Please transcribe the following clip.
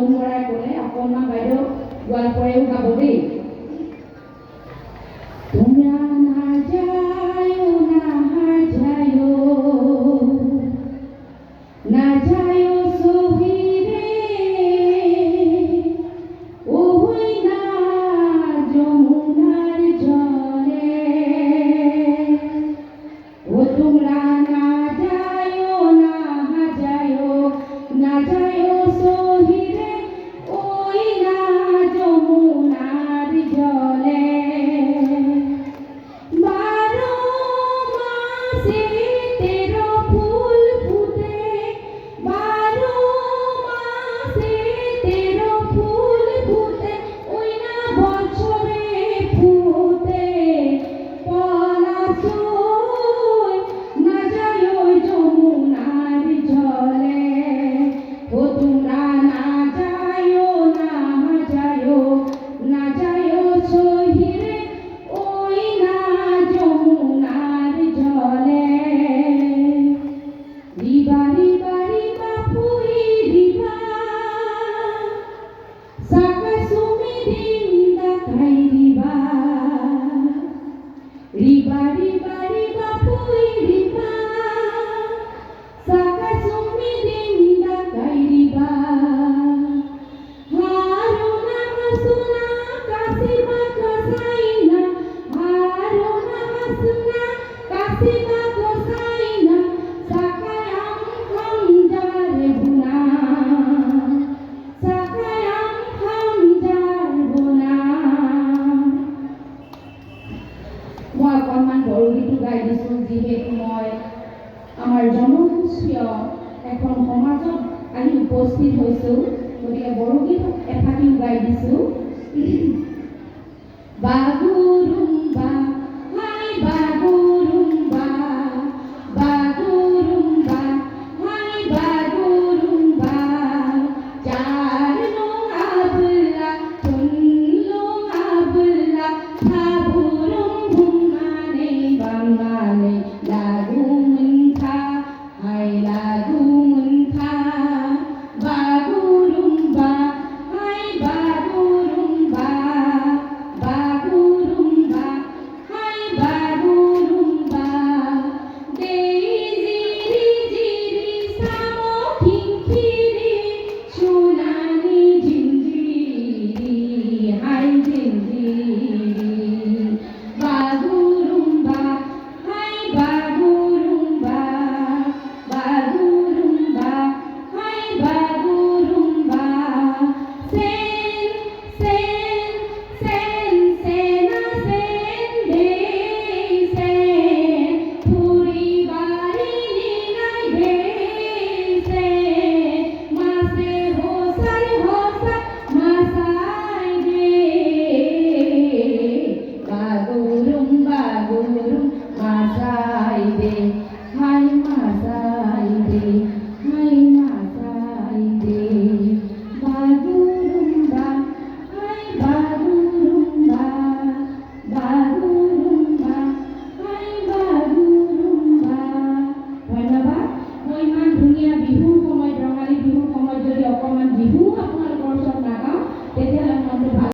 মনমৰাই ক'লে অকণমান বাইদেউ গোৱালপৰীয়াও গাব দেই। তোমরা না যায়ো না যায়ো সহিরে ওই না যমুনার জলে। ও তোমরা না যায়ো না যায়ো সহিরে ওই না যমুনার জলে। মই অকণমান বৰগীতো গাই দিছোঁ, যিহেতু মই আমাৰ জনগোষ্ঠীয় এখন সমাজত আহি উপস্থিত হৈছোঁ, গতিকে বৰগীত এফাঁকিও গাই দিছোঁ। বাগুৰুম্বা হাই বাগুৰুম্বা, বাগুৰুম্বা হাই বাগুৰুম্বা, চার নং আবলা তুন নং আবলা থাবুরুম ভুমানে বামানে লাগুমুনথা হাই লাগুমুনথা। বাগুরুম্বা হাই বাগুরুম্বা, বাগুরুম্বা হাই বাগুরুম্বা, দেই জিরি সামো খিঙ্খিরি সোনালি জিঞ্জিরি হাই জিঞ্জিরি। বাগুরুম্বা হাই বাগুরুম্বা, বাগুরুম্বা হাই বাগুরুম্বা, সেন সেন সেন সেনা সেন দেই সেন, পুরি বাড়ি নিলাই দেই সেন, মাসে হোসাই মাসাই দেই, বাগুরুম বাগুরুম মাসাই দেই।